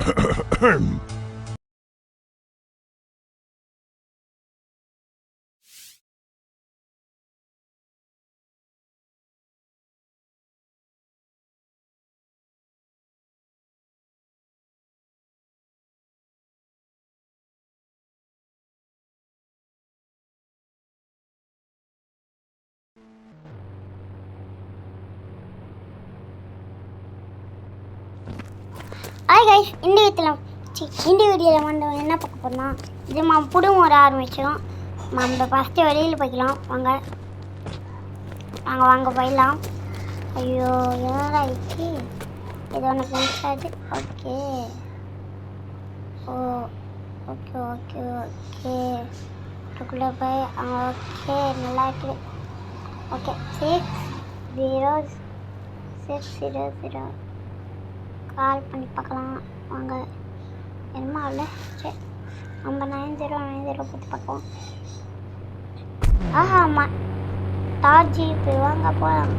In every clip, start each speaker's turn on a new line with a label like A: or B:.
A: Hi guys, இந்த வீடியோவில் வந்து என்ன பார்க்க போகிறோம்னா, இது புது முறை ஆரம்பிச்சிடும். நம்ம ஃபஸ்ட்டு வெளியில் போய்க்கலாம். வாங்க போயிடலாம். ஐயோ என்னடா ஆயிடுச்சு, இது ஒன்று ஃப்ரெண்ட்ஸாது. ஓகே ஓகே ஓகே ஓகே அதுக்குள்ளே போய் ஓகே நல்லா இருக்குது. ஓகே 60600 கால் பண்ணி பார்க்கலாம். வாங்க என்னமா இல்லை, சரி நம்ம 9090 பற்றி பார்க்கலாம். ஆமாம் டார் ஜீப்பு, வாங்க போகலாம்.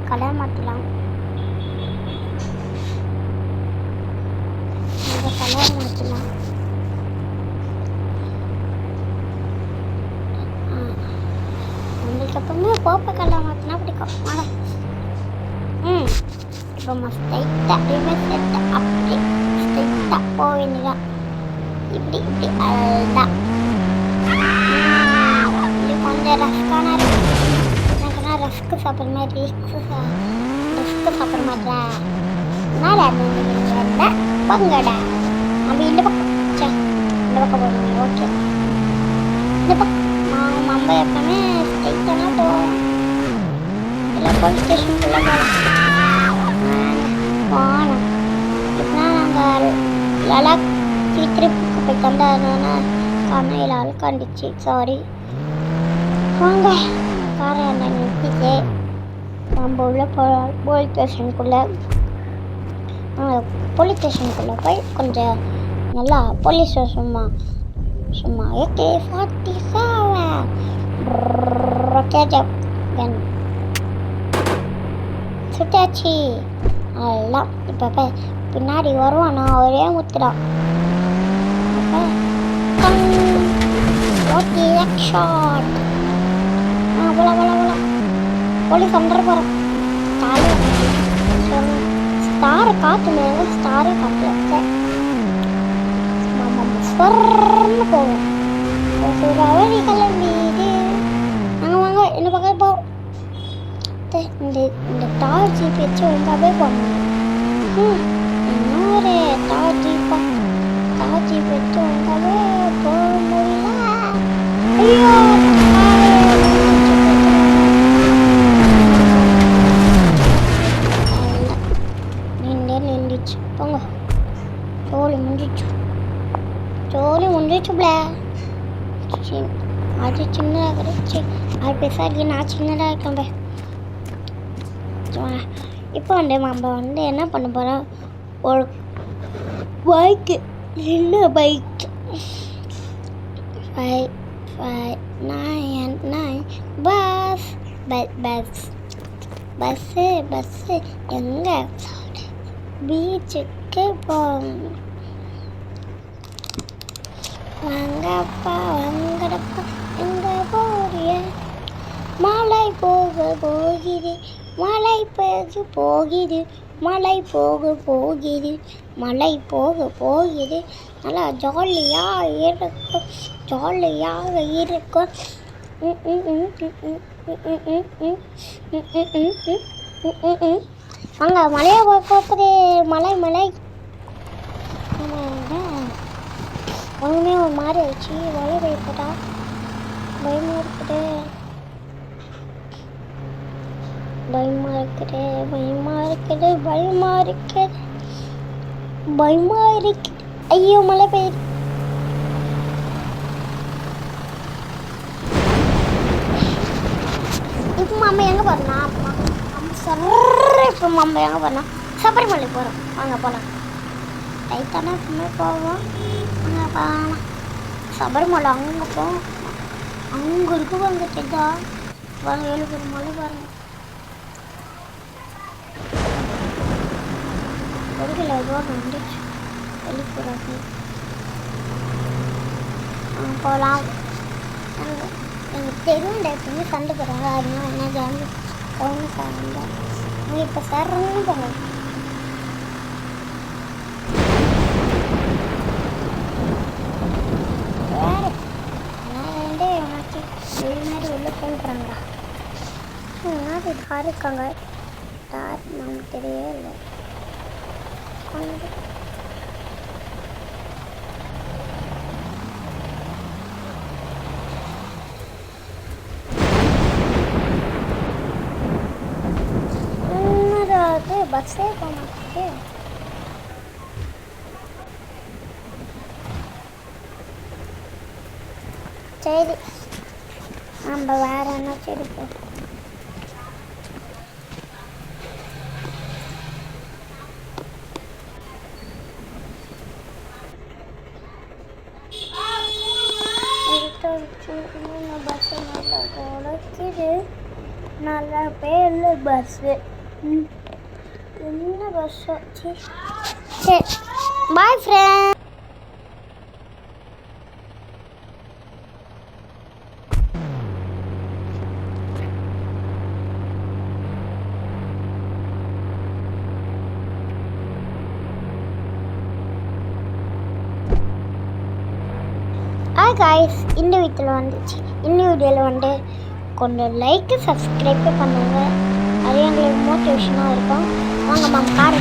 A: கலர் மாற்றலாம். கலர் மாற்றலாம். உங்களுக்கு எப்பவுமே போப்ப கலர் மாற்றினா பிடிக்கும். வாங்க இப்போ ஸ்ட்ரைட்டாக அப்படி ஸ்ட்ரைட்டாக போக வேண்டியதான். இப்படி அதுதான். இது கொஞ்சம் ரஸ்கான எனக்குன்னா ரஸ்க்கு சாப்பிட்ற மாதிரி ரஸ்க்கு சாப்பிட்ற மாதிரிதான். என்ன பங்கடா நம்ம இந்த பக்கம் போகணும். ஓகே இந்த பக்கம் நம்ம எப்பவுமே ஸ்ட்ரைட்டானா போவோம். இல்லை போலீஸ் ஸ்டேஷனுக்குள்ளே போகணும். இப்போனா நாங்கள் லடாக் ட்ரிப்புக்கு போய் தந்தாருன்னா கண்ணையில் அழுக்காண்டிச்சு. சாரி. வாங்க காரை என்ன நிறுத்திட்டு நம்ம உள்ள போலீஸ் ஸ்டேஷனுக்குள்ளே போய் கொஞ்சம் நல்லா போலீஸ் சும்மா AK-47 சுட்டாச்சு. அதெல்லாம் இப்போ பின்னாடி வருவானா ஒரே முத்துடான். Okay shot. போலீஸ் வந்துட போகிறோம். ஸ்டாரை காற்றுல ஸ்டாரே காட்டல. சொர்ன்னு போவோம். வழி கிளம்பிது. வாங்க என்ன பக்கம் போவோம். இந்த டார் ஜீப் வச்சு ஒழுங்காகவே போகணும். இன்னொரு டார் ஜீப் வச்சு ஒழுங்காகவே போக முடியல. ஐயோ நின்றுச்சு. போங்க ஜோலி முடிஞ்சிச்சுப்ல. அது சின்னதாக கிடைச்சி அது பெருசாக நான் சின்னதாக இருக்கேன். இப்போ நம்ம என்ன பண்ண போகிறோம், ஒரு பைக்கு, என்ன பைக் 559 பஸ்ஸு எங்கே பீச்சுக்கு போகணும். வாங்கப்பா எங்கே போறிய? மழை போகுது மழை போகுது. நல்லா ஜாலியாக இருக்கும். அங்கே மழையை போகுது. மழை ஒன்றுமே ஒரு மாதிரி ஆயிடுச்சு. மழை பெய்யப்பட்டா பயமாக இருக்குது. ஐயோ மழை பெய்யுது. இப்போ நம்ம எங்கே போகிறோம்னா சபரிமலை போகிறோம். வாங்க போகலாம். டைட்டானா எப்பவுமே போவோம். வாங்க போகலாம். சபரிமலை அங்கே போவோம். அங்கே இருக்கும். அங்கே தெரிஞ்சா வாங்க 7 பேர் மலை பாருங்க. பொருள் ரோடு வந்துச்சு வெளிப்புறாங்க போகலாம். எங்கள் தெருவும் எப்பவுமே சண்டை போடுறாங்க. அதனால என்ன ஜாமி கவனிக்காங்க. அவங்க இப்போ சேர்றவங்களும் போகணும். வேறு நான் என்னாச்சு இது மாதிரி உள்ளே போகிறாங்கடா. முன்னாடி யார் இருக்காங்க? யார் நமக்கு தெரியவே இல்லை. பஸ்ஸே போக மாட்டேங்குது. சரி நம்ம வேற என்ன சரி போ. பஸ்ஸு நல்லா உழைக்குது. நல்லா பேர் பஸ்ஸு என்ன பஸ்ஸோ. சரி பாய் ஃப்ரெண்ட். காய்ஸ் இந்த வீட்டில் வந்துச்சு. இந்த வீடியோவில் வந்து கொஞ்சம் லைக்கு சப்ஸ்கிரைப் பண்ணுங்கள். அது எங்களுக்கு மோட்டிவேஷனாக இருக்கும். வாங்க மேம் கார்